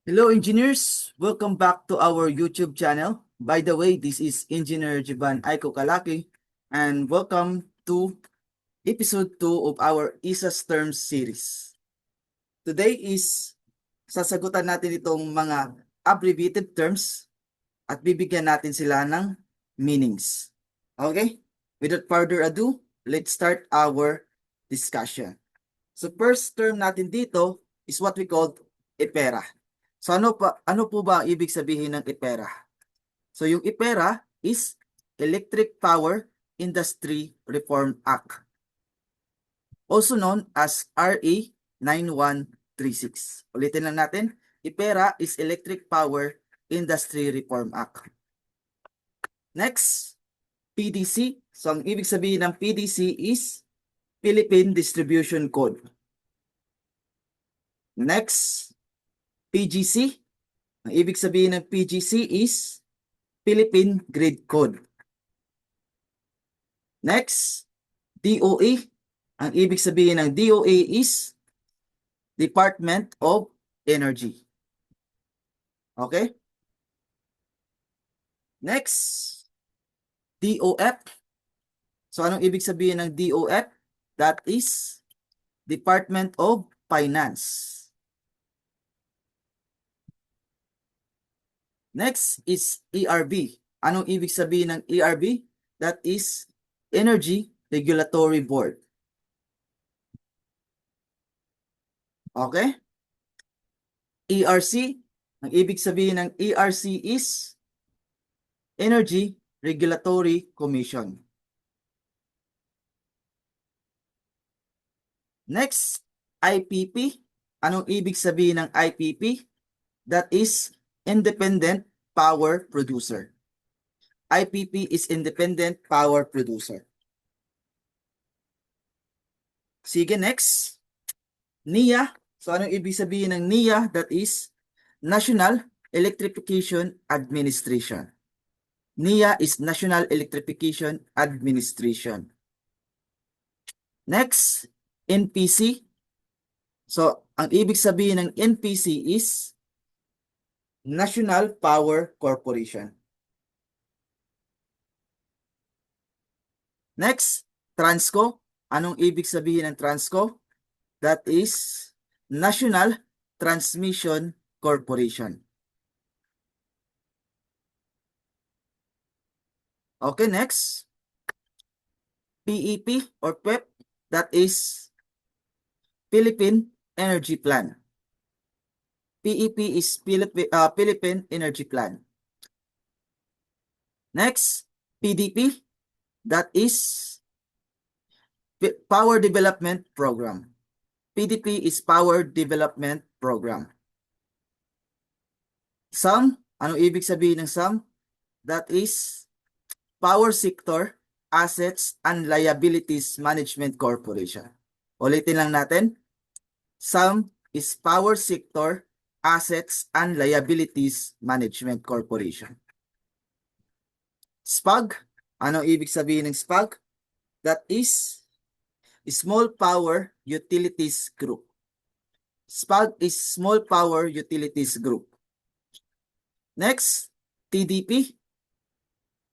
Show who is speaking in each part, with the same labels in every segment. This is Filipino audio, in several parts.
Speaker 1: Hello, engineers. Welcome back to our YouTube channel. By the way, this is Engineer Jiban Aiko Kalaki, and welcome to episode 2 of our ISAS Terms series. Today is sasagutan natin itong mga abbreviated terms at bibigyan natin sila ng meanings. Okay? Without further ado, let's start our discussion. So first term natin dito is what we call EPERA. So ano po ba ang ibig sabihin ng IPERA? So yung IPERA is Electric Power Industry Reform Act, also known as RA 9136. Ulitin lang natin, IPERA is Electric Power Industry Reform Act. Next, PDC. So ang ibig sabihin ng PDC is Philippine Distribution Code. Next, PGC. Ang ibig sabihin ng PGC is Philippine Grid Code. Next, DOE. Ang ibig sabihin ng DOE is Department of Energy. Okay? Next, DOF. So anong ibig sabihin ng DOF? That is Department of Finance. Next is ERB. Anong ibig sabihin ng ERB? That is Energy Regulatory Board. Okay? ERC. Ang ibig sabihin ng ERC is Energy Regulatory Commission. Next, IPP. Anong ibig sabihin ng IPP? That is Independent Power Producer. IPP is Independent Power Producer. Sige, next. NIA. So anong ibig sabihin ng NIA? That is National Electrification Administration. NIA is National Electrification Administration. Next, NPC. So ang ibig sabihin ng NPC is National Power Corporation. Next, Transco. Anong ibig sabihin ng Transco? That is National Transmission Corporation. Okay, next. PEP or PEP. That is Philippine Energy Plan. PEP is Philippine Energy Plan. Next, PDP. That is Power Development Program. PDP is Power Development Program. SAM. Anong ibig sabihin ng SAM? That is Power Sector Assets and Liabilities Management Corporation. Ulitin lang natin. SAM is Power Sector Assets and Liabilities Management Corporation. SPAG. Anong ibig sabihin ng SPAG? That is Small Power Utilities Group. SPAG is Small Power Utilities Group. Next, TDP.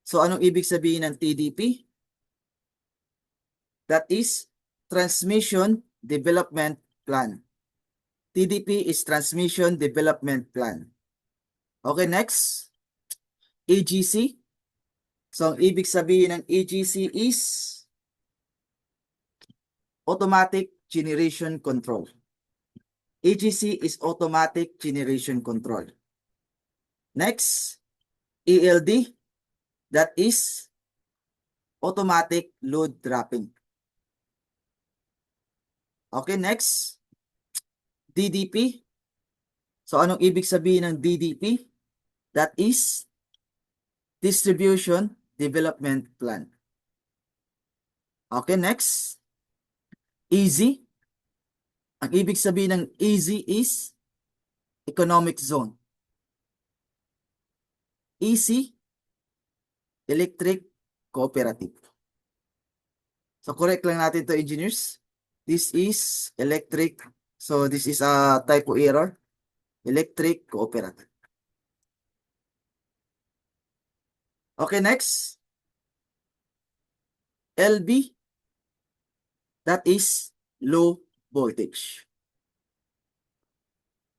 Speaker 1: So anong ibig sabihin ng TDP? That is Transmission Development Plan. TDP is Transmission Development Plan. Okay, next. AGC. So ang ibig sabihin ng AGC is Automatic Generation Control. AGC is Automatic Generation Control. Next, ELD. That is Automatic Load Dropping. Okay, next. DDP. So anong ibig sabihin ng DDP? That is Distribution Development Plan. Okay, next. EZ. Ang ibig sabihin ng EZ is Economic Zone. EC, Electric Cooperative. So correct lang natin to, engineers. This is electric. So this is a typo error. Electric Cooperative. Okay, next. LV, that is low voltage.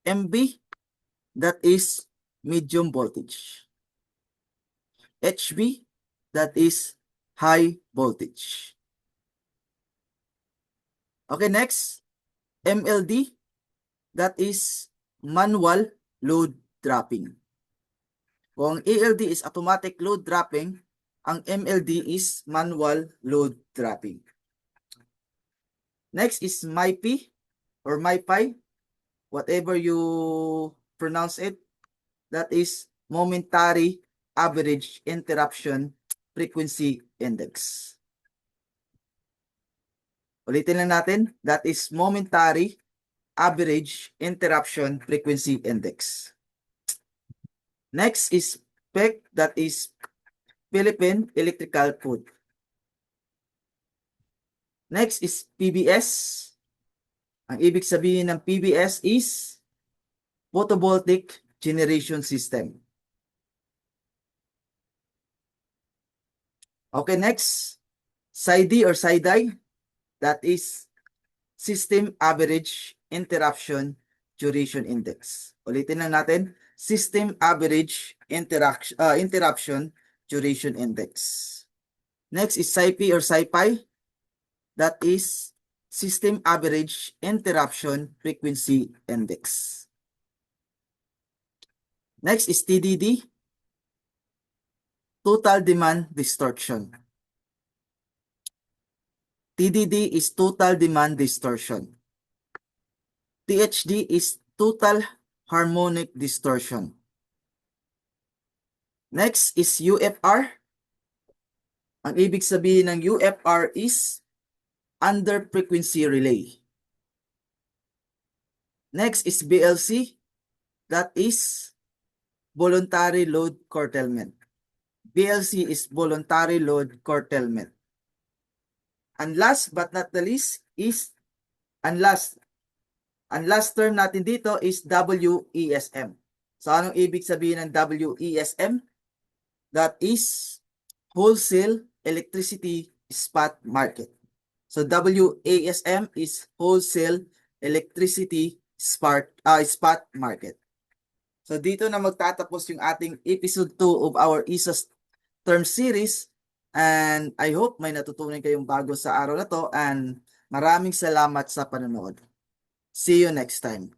Speaker 1: MV, that is medium voltage. HV, that is high voltage. Okay, next. MLD, that is manual load dropping. Kung ALD is automatic load dropping, ang MLD is manual load dropping. Next is MIPI or MIPI, whatever you pronounce it, that is momentary average interruption frequency index. Ulitin lang natin, that is momentary average interruption frequency index. Next is PEC, that is Philippine Electrical Code. Next is PBS. Ang ibig sabihin ng PBS is Photovoltaic Generation System. Okay, next. SIDI or SIDI, that is System Average Interruption Duration Index. Ulitin lang natin, System Average Interruption Duration Index. Next is SIPI or SIPI, that is System Average Interruption Frequency Index. Next is TDD, Total Demand Distortion. TDD is Total Demand Distortion. THD is Total Harmonic Distortion. Next is UFR. Ang ibig sabihin ng UFR is Under Frequency Relay. Next is BLC, that is Voluntary Load Curtailment. BLC is Voluntary Load Curtailment. And last but not the least is, and last term natin dito is WESM. So anong ibig sabihin ng WESM? That is Wholesale Electricity Spot Market. So WESM is Wholesale Electricity Spot Market. So dito na magtatapos yung ating episode 2 of our ESA's term series. And I hope may natutunan kayong bago sa araw na to, and maraming salamat sa panonood. See you next time.